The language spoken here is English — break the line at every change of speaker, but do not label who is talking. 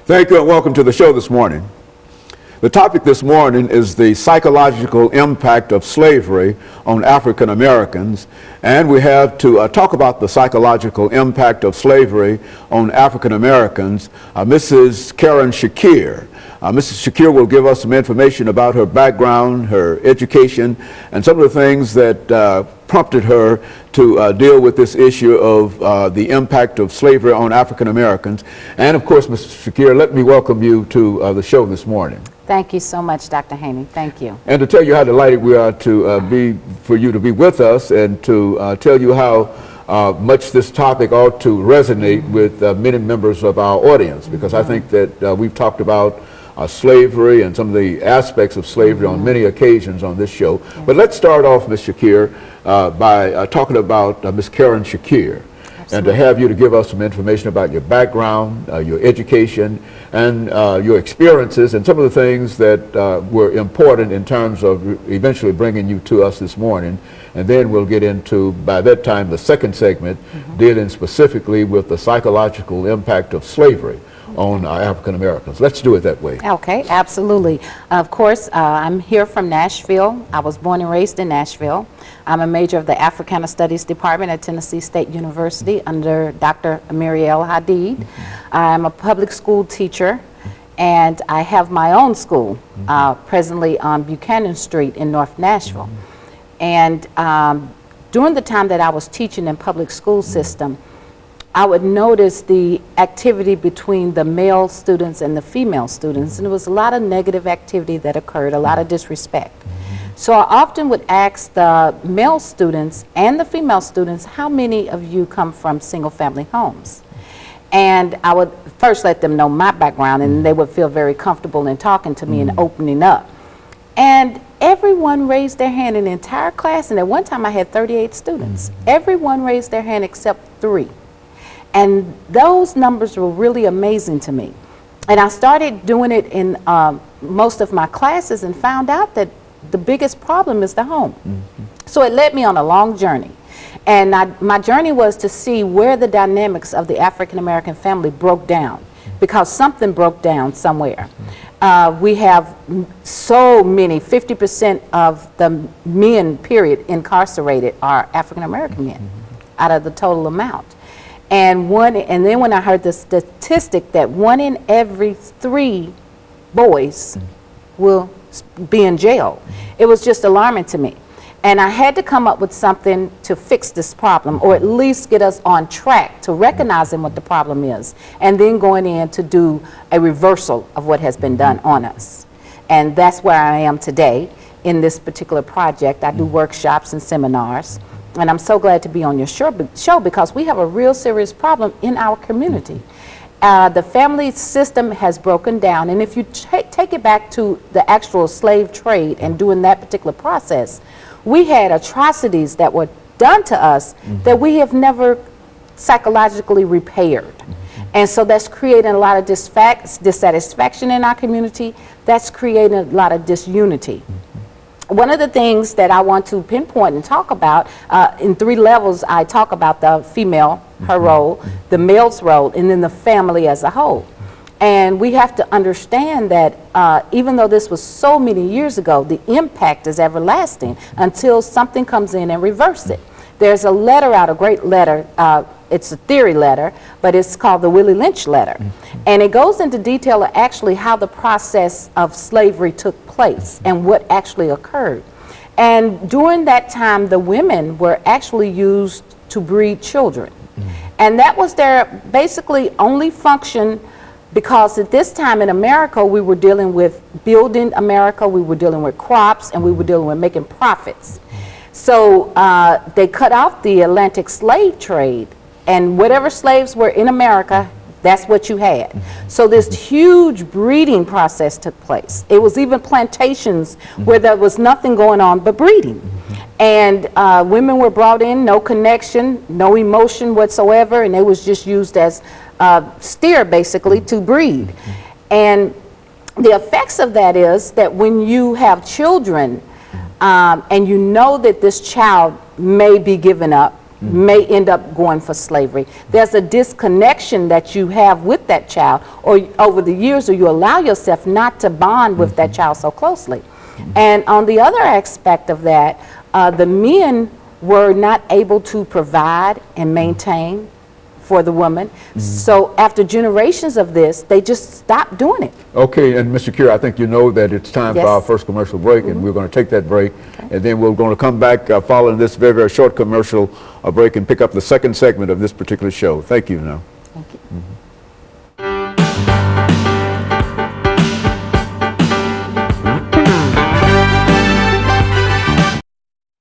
Thank you and welcome to the show this morning. The topic this morning is the psychological impact of slavery on African Americans, and we have to talk about the psychological impact of slavery on African Americans, Mrs. KShakill. Mrs. Shakill will give us some information about her background, her education, and some of the things that prompted her to deal with this issue of the impact of slavery on African Americans. And of course, Mrs. Shakill, let me welcome you to the show this morning.
Thank you so much, Dr. Haney. Thank you.
And to tell you how delighted we are to for you to be with us, and to tell you how much this topic ought to resonate with many members of our audience, because I think that we've talked about slavery and some of the aspects of slavery on many occasions on this show. But let's start off, Ms. Shakill, by talking about Ms. KShakill, and to have you to give us some information about your background, your education, and your experiences, and some of the things that were important in terms of eventually bringing you to us this morning. And then we'll get into, by that time, the second segment, dealing specifically with the psychological impact of slavery on African Americans. Let's do it that way.
Okay, absolutely. Of course, I'm here from Nashville. I was born and raised in Nashville. I'm a major of the Africana Studies Department at Tennessee State University under Dr. Muriel Hadid. I'm a public school teacher, and I have my own school presently on Buchanan Street in North Nashville. And during the time that I was teaching in public school system, I would notice the activity between the male students and the female students, and there was a lot of negative activity that occurred, a lot of disrespect. So I often would ask the male students and the female students, how many of you come from single-family homes? And I would first let them know my background, and they would feel very comfortable in talking to me and opening up. And everyone raised their hand in the entire class, and at one time I had 38 students. Everyone raised their hand except 3. And those numbers were really amazing to me. And I started doing it in most of my classes and found out that the biggest problem is the home. So it led me on a long journey. And my journey was to see where the dynamics of the African American family broke down, because something broke down somewhere. We have so many, 50% of the men, period, incarcerated are African American men out of the total amount. And then when I heard the statistic that 1 in every 3 boys will be in jail, it was just alarming to me. And I had to come up with something to fix this problem, or at least get us on track to recognizing what the problem is, and then going in to do a reversal of what has been done on us. And that's where I am today in this particular project. I do workshops and seminars. And I'm so glad to be on your show, because we have a real serious problem in our community. The family system has broken down, and if you take it back to the actual slave trade and doing that particular process, we had atrocities that were done to us that we have never psychologically repaired. And so that's creating a lot of dissatisfaction in our community. That's creating a lot of disunity. One of the things that I want to pinpoint and talk about, in 3 levels, I talk about the female, her role, the male's role, and then the family as a whole. And we have to understand that even though this was so many years ago, the impact is everlasting until something comes in and reverses it. There's a letter out, a great letter, it's a theory letter, but it's called the Willie Lynch letter. And it goes into detail of actually how the process of slavery took place and what actually occurred. And during that time, the women were actually used to breed children. And that was their basically only function, because at this time in America, we were dealing with building America, we were dealing with crops, and we were dealing with making profits. So they cut off the Atlantic slave trade, and whatever slaves were in America, that's what you had. So this huge breeding process took place. It was even plantations where there was nothing going on but breeding. And women were brought in, no connection, no emotion whatsoever, and they was just used as steer basically to breed. And the effects of that is that when you have children and you know that this child may be given up, may end up going for slavery. There's a disconnection that you have with that child, or over the years, or you allow yourself not to bond with that child so closely. And on the other aspect of that, the men were not able to provide and maintain for the woman. So after generations of this, they just stopped doing it.
Okay, and Mr. Cure, I think you know that it's time for our first commercial break, and we're going to take that break, and then we're going to come back following this very, very short commercial break and pick up the second segment of this particular show. Thank you now.
Thank you.